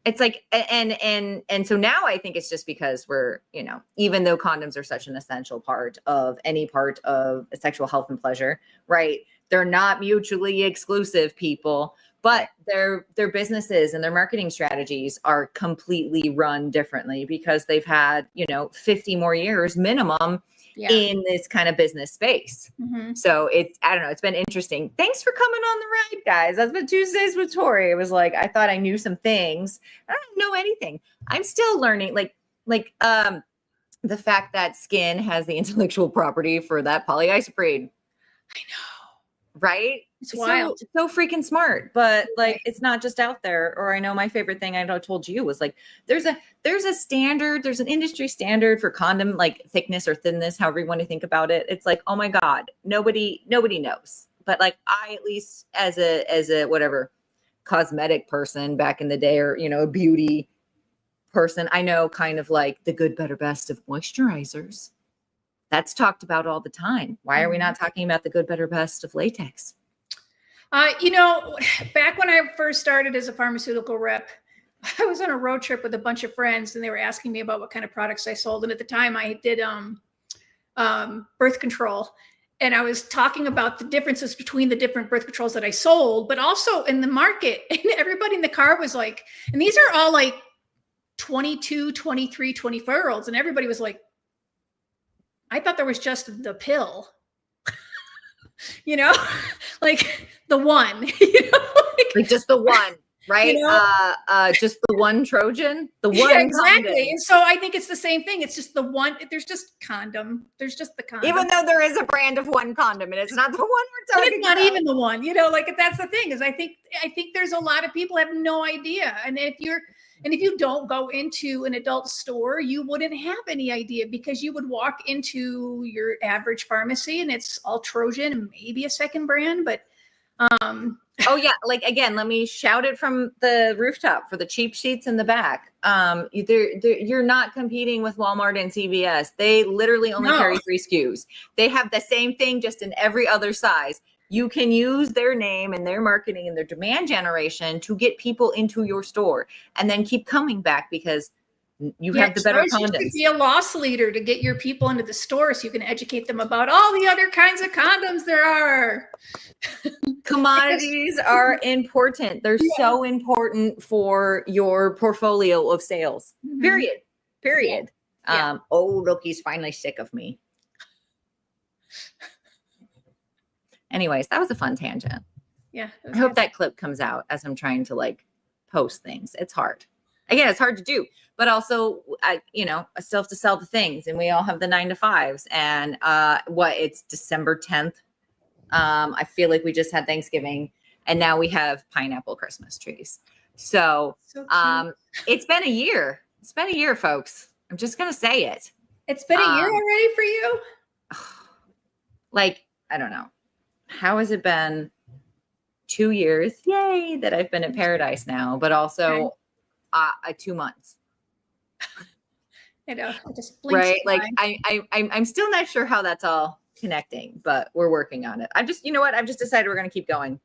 It's like, and so now I think it's just because we're, even though condoms are such an essential part of any part of sexual health and pleasure, right? They're not mutually exclusive, people. But their businesses and their marketing strategies are completely run differently, because they've had, 50 more years minimum in this kind of business space. Mm-hmm. So I don't know, it's been interesting. Thanks for coming on the ride, guys. That's been Tuesdays with Tori. It was like, I thought I knew some things. I don't know anything. I'm still learning, like the fact that skin has the intellectual property for that polyisoprene.
I know.
Right?
It's wild.
So freaking smart, but like, it's not just out there. Or I know my favorite thing I told you was like, there's a standard, there's an industry standard for condom, like thickness or thinness, however you want to think about it. It's like, oh my God, nobody knows. But like, I, at least as a whatever cosmetic person back in the day, or, a beauty person, I know kind of like the good, better, best of moisturizers. That's talked about all the time. Why are we not talking about the good, better, best of latex?
Back when I first started as a pharmaceutical rep, I was on a road trip with a bunch of friends, and they were asking me about what kind of products I sold. And at the time I did birth control. And I was talking about the differences between the different birth controls that I sold, but also in the market. And everybody in the car was like, and these are all like 22, 23, 24-year-olds. And everybody was like, I thought there was just the pill, like the one,
like just the one, right? Just the one Trojan, the one. Yeah,
exactly. Condom. And so I think it's the same thing. It's just the one. There's just condom. There's just the condom.
Even though there is a brand of one condom, and it's not the one we're talking about.
It's not even the one, like that's the thing, is I think there's a lot of people have no idea. And if you don't go into an adult store, you wouldn't have any idea, because you would walk into your average pharmacy and it's all Trojan and maybe a second brand, but
oh yeah, like again, let me shout it from the rooftop for the cheap sheets in the back. You're not competing with Walmart and CVS. They literally only carry 3 SKUs. They have the same thing, just in every other size. You can use their name and their marketing and their demand generation to get people into your store, and then keep coming back because you have the better condoms. You should
be a loss leader to get your people into the store, so you can educate them about all the other kinds of condoms there are.
Commodities are important. They're so important for your portfolio of sales. Mm-hmm. Period. Yeah. Oh, look, he's finally sick of me. Anyways, that was a fun tangent.
Yeah.
I hope that clip comes out as I'm trying to post things. It's hard. Again, it's hard to do, but also, I still have to sell the things, and we all have the 9 to 5s, and it's December 10th. I feel like we just had Thanksgiving, and now we have pineapple Christmas trees. So it's been a year. It's been a year, folks. I'm just going to say it.
It's been a year already for you?
I don't know. How has it been? 2 years, yay, that I've been at Paradise now, but also 2 months.
I know, just
right? I'm still not sure how that's all connecting, but we're working on it. I've just decided we're going to keep going.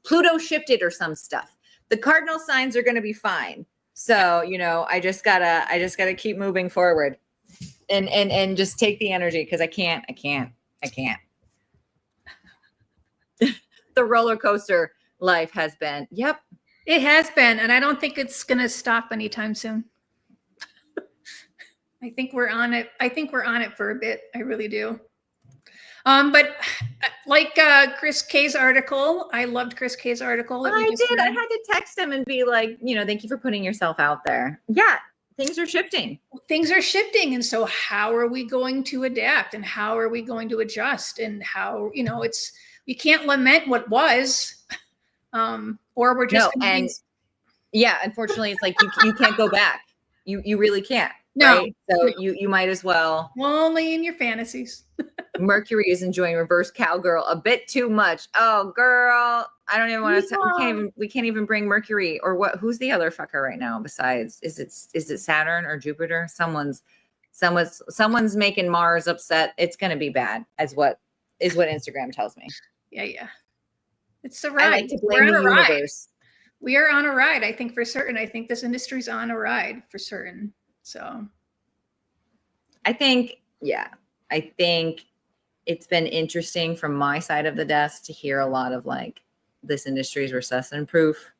Pluto shifted or some stuff. The cardinal signs are going to be fine. So, I just gotta keep moving forward and just take the energy, because I can't. the roller coaster life has been. Yep.
It has been, and I don't think it's going to stop anytime soon. I think we're on it. I think we're on it for a bit. I really do. But like Chris K's article, I loved Chris K's article.
I did. I had to text him and be like, thank you for putting yourself out there. Yeah, things are shifting.
Things are shifting. And so how are we going to adapt, and how are we going to adjust, and how, you can't lament what was, or we're just.
Yeah, unfortunately, it's like you can't go back. You really can't.
No.
Right? So you might as well.
Only in your fantasies.
Mercury is enjoying reverse cowgirl a bit too much. Oh, girl, I don't even want to. We can't even bring Mercury or what? Who's the other fucker right now? Besides, is it Saturn or Jupiter? Someone's making Mars upset. It's going to be bad, is what Instagram tells me.
Yeah. It's a ride.
I like to blame the universe.
We are on a ride. I think for certain. I think this industry's on a ride for certain. So,
I think it's been interesting from my side of the desk to hear a lot of like, this industry is recession proof,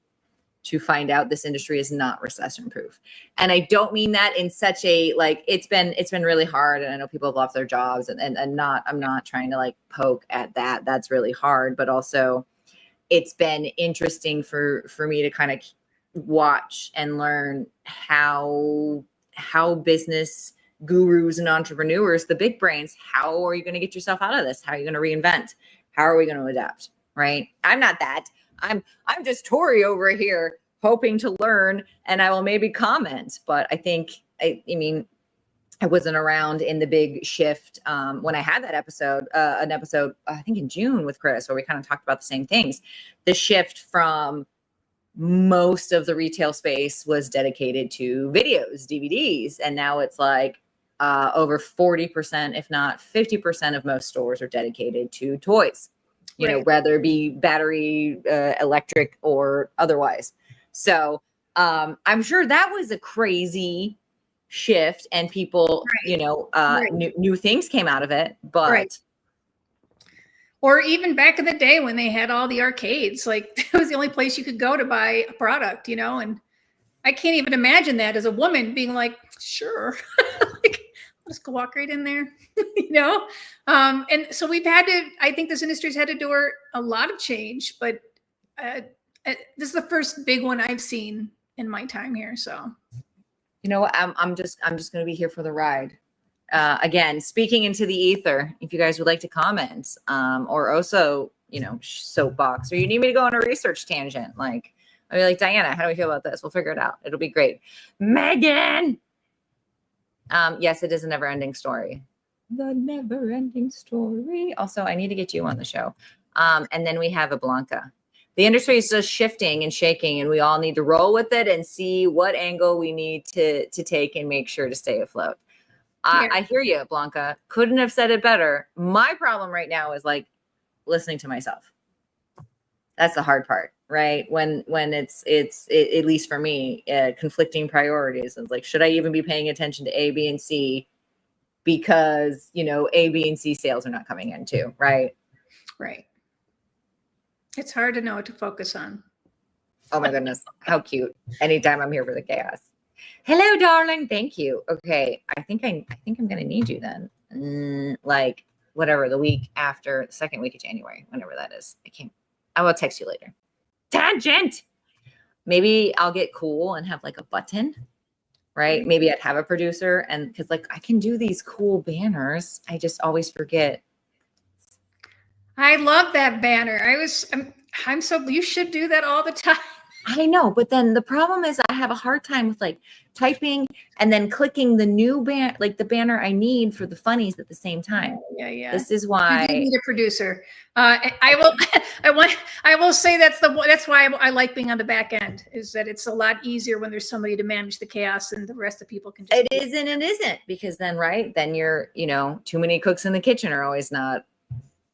to find out this industry is not recession proof. And I don't mean that in such a, like, it's been really hard. And I know people have lost their jobs and I'm not trying to like poke at that. That's really hard. But also it's been interesting for me to kind of watch and learn how business gurus and entrepreneurs, the big brains, how are you going to get yourself out of this? How are you going to reinvent? How are we going to adapt? Right? I'm not that. I'm just Tori over here hoping to learn, and I will maybe comment. But I think, I wasn't around in the big shift when I had that episode, I think in June with Chris, where we kind of talked about the same things. The shift from most of the retail space was dedicated to videos, DVDs. And now it's like over 40%, if not 50% of most stores are dedicated to toys, whether it be battery, electric, or otherwise. So I'm sure that was a crazy shift, and people, new things came out of it, but.
Right. Or even back in the day when they had all the arcades, like it was the only place you could go to buy a product, and I can't even imagine that as a woman being like, sure, like, let's go walk right in there, and so I think this industry's had to do a lot of change, but this is the first big one I've seen in my time here. So,
I'm just going to be here for the ride. Again, speaking into the ether, if you guys would like to comment, or also, soapbox, or you need me to go on a research tangent, like, I'll be like, Diana, how do we feel about this? We'll figure it out. It'll be great. Megan. Yes, it is a never ending story. The never ending story. Also, I need to get you on the show. And then we have a Blanca. The industry is just shifting and shaking, and we all need to roll with it and see what angle we need to take and make sure to stay afloat. I hear you, Blanca. Couldn't have said it better. My problem right now is like listening to myself. That's the hard part, right? When it's at least for me, conflicting priorities. It's like, should I even be paying attention to A, B, and C because, A, B, and C sales are not coming in too, right?
Right. It's hard to know what to focus on.
Oh my goodness, how cute! Anytime I'm here for the chaos. Hello, darling. Thank you. Okay, I think I'm gonna need you then. Like whatever, the week after the second week of January, whenever that is. I will text you later. Tangent. Maybe I'll get cool and have like a button, right? Maybe I'd have a producer, and because like I can do these cool banners. I just always forget.
I love that banner. I'm so, you should do that all the time.
I know, but then the problem is I have a hard time with like typing and then clicking the new the banner I need for the funnies at the same time.
Yeah.
This is why
you need a producer. I will say that's why I like being on the back end, is that it's a lot easier when there's somebody to manage the chaos and the rest of the people can just.
It is and it isn't, because then, right, then you're, too many cooks in the kitchen are always not.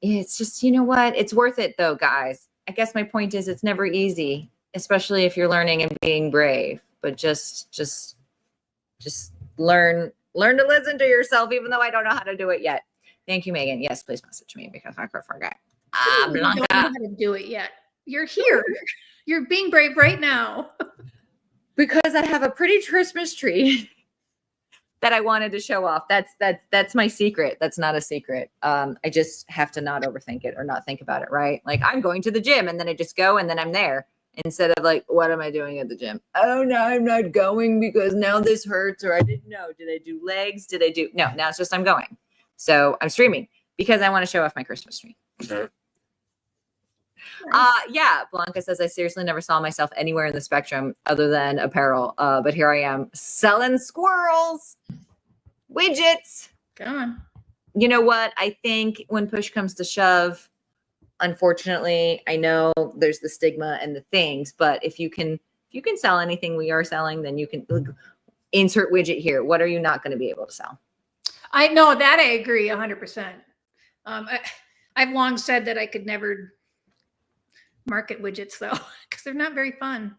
It's just, what? It's worth it though, guys. I guess my point is it's never easy, especially if you're learning and being brave, but just learn to listen to yourself, even though I don't know how to do it yet. Thank you, Megan. Yes, please message me because I could forget.
You don't know how to do it yet. You're here. You're being brave right now.
Because I have a pretty Christmas tree that I wanted to show off. That's my secret. That's not a secret. I just have to not overthink it or not think about it, right? Like I'm going to the gym and then I just go and then I'm there instead of like, what am I doing at the gym? Oh no, I'm not going because now this hurts or I didn't know. Did I do legs? No, now it's just I'm going. So I'm streaming because I want to show off my Christmas tree. Yeah, Blanca says I seriously never saw myself anywhere in the spectrum other than apparel. But here I am selling squirrels, widgets.
Come on.
You know what? I think when push comes to shove, unfortunately, I know there's the stigma and the things, but if you can sell anything we are selling, then you can insert widget here. What are you not going to be able to sell?
I know that I agree 100%. I've long said that I could never market widgets though, because they're not very fun.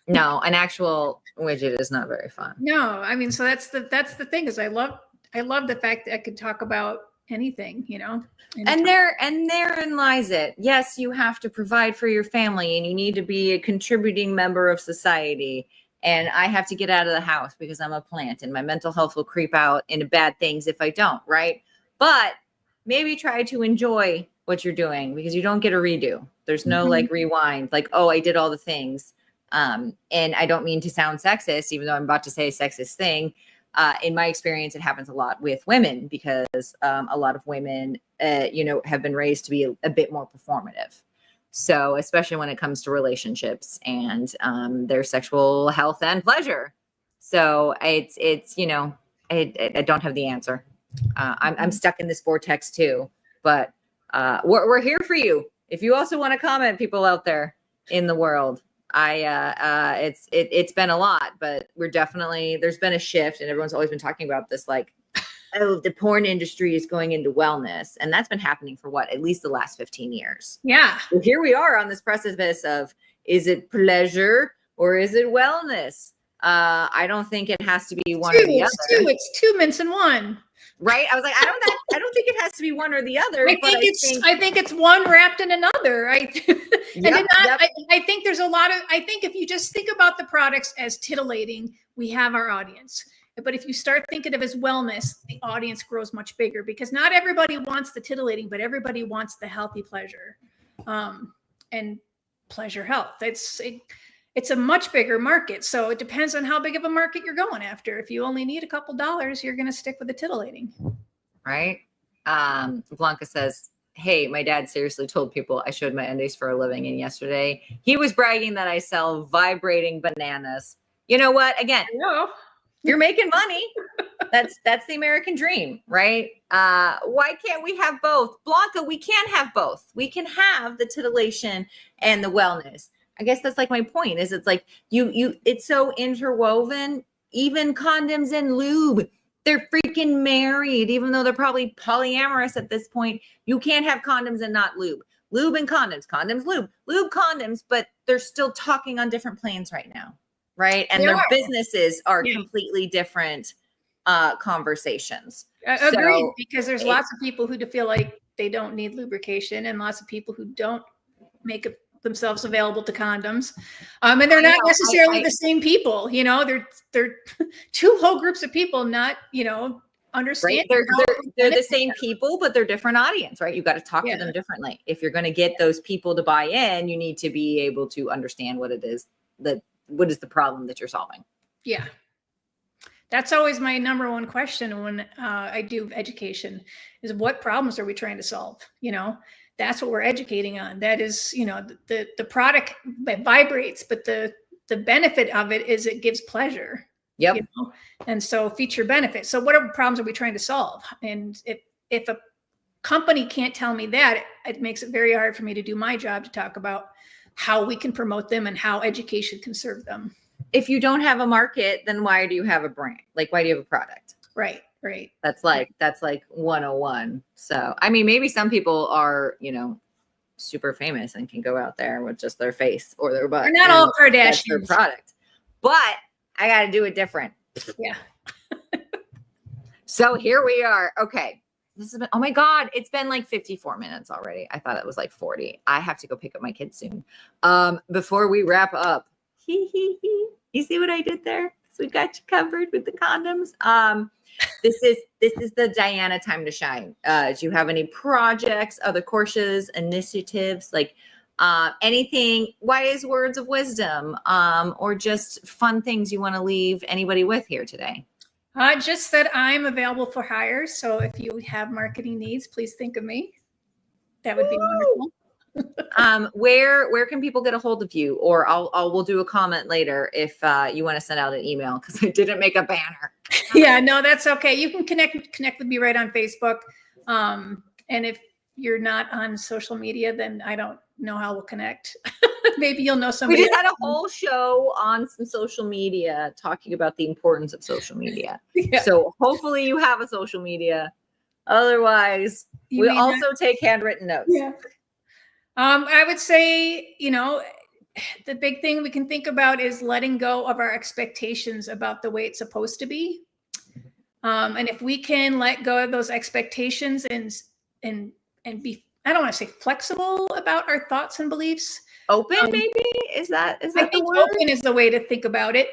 No, an actual widget is not very fun.
No, I mean, so that's the thing is I love the fact that I could talk about anything, you know.
And therein lies it. Yes, you have to provide for your family and you need to be a contributing member of society. And I have to get out of the house because I'm a plant and my mental health will creep out into bad things if I don't, right? But maybe try to enjoy what you're doing because you don't get a redo. There's no like rewind, like, oh, I did all the things. And I don't mean to sound sexist, even though I'm about to say a sexist thing. In my experience, it happens a lot with women because a lot of women, have been raised to be a bit more performative. So especially when it comes to relationships and their sexual health and pleasure. So I don't have the answer. I'm stuck in this vortex too, but we're here for you. If you also want to comment, people out there in the world, it's been a lot, but there's been a shift and everyone's always been talking about this, like, oh, the porn industry is going into wellness. And that's been happening for at least the last 15 years.
Yeah.
So here we are on this precipice of, is it pleasure or is it wellness? I don't think it has to be one or the other.
It's two mints in one.
Right? I was like, I don't think it has to be one or the other.
I think it's one wrapped in another. I think there's a lot of, I think if you just think about the products as titillating, we have our audience. But if you start thinking of it as wellness, the audience grows much bigger because not everybody wants the titillating, but everybody wants the healthy pleasure and pleasure health. It's a much bigger market. So it depends on how big of a market you're going after. If you only need a couple dollars, you're going to stick with the titillating.
Right. Blanca says, hey, my dad seriously told people I showed my undies for a living. And yesterday he was bragging that I sell vibrating bananas. You know what? Again, you're making money. That's the American dream, right? Why can't we have both? Blanca, we can have both. We can have the titillation and the wellness. I guess that's like my point is it's like it's so interwoven, even condoms and lube, they're freaking married, even though they're probably polyamorous at this point. You can't have condoms and not lube and condoms, lube, condoms, but they're still talking on different planes right now. Right. And their businesses are completely different conversations.
Agreed, because there's lots of people who feel like they don't need lubrication and lots of people who don't make themselves available to condoms. And they're not necessarily the same people, they're two whole groups of people, not, understand.
Right? They're the same people, but they're different audience, right? You got to talk to them differently. If you're going to get those people to buy in, you need to be able to understand what it is what is the problem that you're solving.
Yeah. That's always my number one question when I do education is what problems are we trying to solve? That's what we're educating on. That is, the product vibrates, but the benefit of it is it gives pleasure.
Yep.
And so feature benefit. So what problems are we trying to solve? And if a company can't tell me that, it makes it very hard for me to do my job to talk about how we can promote them and how education can serve them.
If you don't have a market, then why do you have a brand? Like, why do you have a product?
Right.
That's like 101. So, I mean, maybe some people are, super famous and can go out there with just their face or their butt.
They're not all Kardashians.
That's their product. But I got to do it different.
Yeah.
So here we are. Okay. this has been, oh my God, it's been like 54 minutes already. I thought it was like 40. I have to go pick up my kids soon. Before we wrap up, you see what I did there? So we got you covered with the condoms. This is the Dianna time to shine. Do you have any projects, other courses, initiatives, like anything, wise words of wisdom, or just fun things you want to leave anybody with here today?
Just that I'm available for hires. So if you have marketing needs, please think of me. That would be wonderful.
Where can people get a hold of you? Or we'll do a comment later if you want to send out an email, because I didn't make a banner.
Yeah, no, that's okay. You can connect with me right on Facebook. And if you're not on social media, then I don't know how we'll connect. Maybe you'll know somebody.
We just had a whole show on some social media talking about the importance of social media. Yeah. So hopefully you have a social media. Otherwise, we also take handwritten notes.
Yeah. I would say, the big thing we can think about is letting go of our expectations about the way it's supposed to be. And if we can let go of those expectations and be, I don't want to say flexible about our thoughts and beliefs. Open, maybe? Is that I think the word? Open is the way to think about it.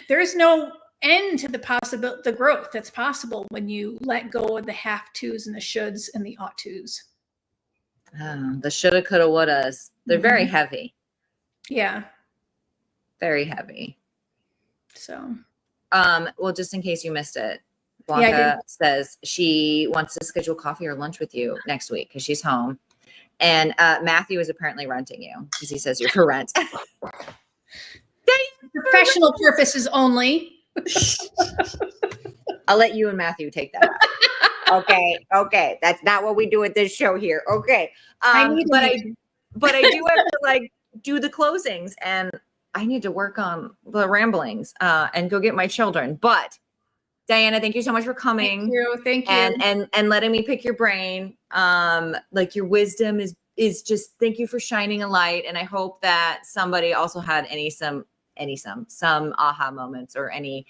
There's no end to the growth that's possible when you let go of the have-tos and the shoulds and the ought-tos.
The shoulda, coulda, wouldas. They're very heavy.
Yeah.
Very heavy.
So.
Well, just in case you missed it, Blanca says she wants to schedule coffee or lunch with you next week because she's home. And Matthew is apparently renting you because he says you're for rent.
Professional purposes only.
I'll let you and Matthew take that out. Okay. That's not what we do at this show here. Okay. But I do have to do the closings, and I need to work on the ramblings and go get my children. But Dianna, thank you so much for coming.
Thank you.
And letting me pick your brain. Your wisdom is just, thank you for shining a light. And I hope that somebody also had some aha moments or any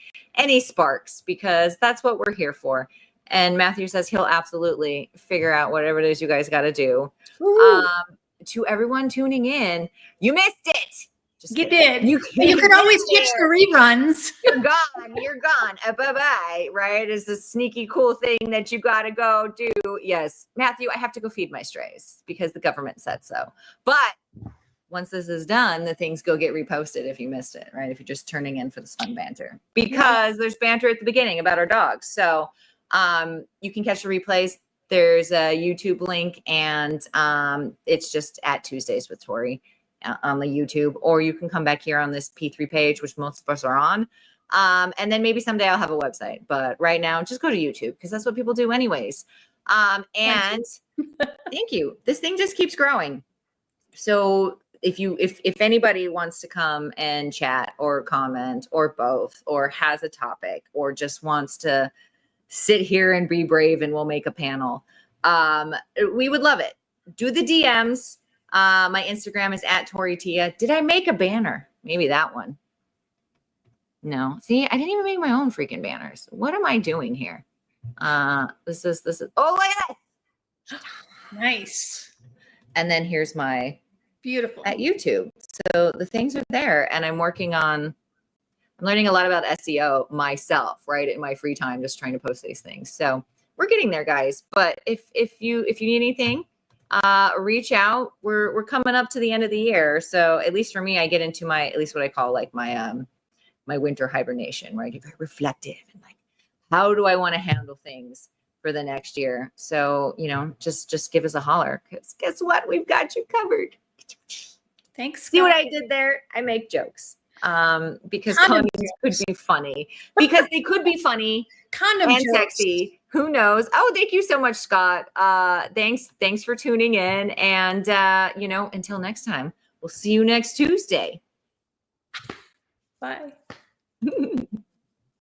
sparks, because that's what we're here for. And Matthew says he'll absolutely figure out whatever it is you guys got to do. To everyone tuning in, you missed it.
You did. You can always catch the reruns.
You're gone. Bye-bye. Right? It's a sneaky cool thing that you got to go do. Yes. Matthew, I have to go feed my strays because the government said so. But once this is done, the things go get reposted if you missed it, right? If you're just turning in for this fun banter. Because there's banter at the beginning about our dogs. So you can catch the replays. There's a YouTube link, and it's just at Tuesdays with Tori on the YouTube, or you can come back here on this P3 page, which most of us are on. And then maybe someday I'll have a website, but right now just go to YouTube because that's what people do anyways. And thank you. This thing just keeps growing. So if anybody wants to come and chat or comment or both, or has a topic, or just wants to sit here and be brave and we'll make a panel, we would love it. Do the DMs. My Instagram is @ToriTia. Did I make a banner? Maybe that one. No. See, I didn't even make my own freaking banners. What am I doing here? This is, oh, look at that.
Nice.
And then here's my
beautiful
at YouTube. So the things are there, and I'm learning a lot about SEO myself, right? In my free time, just trying to post these things. So we're getting there, guys. But if you need anything, reach out. We're coming up to the end of the year. So at least for me, I get into at least what I call my winter hibernation, right? Get very reflective and how do I want to handle things for the next year? So, just give us a holler, because guess what? We've got you covered.
Thanks.
See what I did there? I make jokes. Because condoms could be funny. Because they could be funny and jokes. Sexy. Who knows? Oh, thank you so much, Scott. Thanks for tuning in. And until next time, we'll see you next Tuesday.
Bye.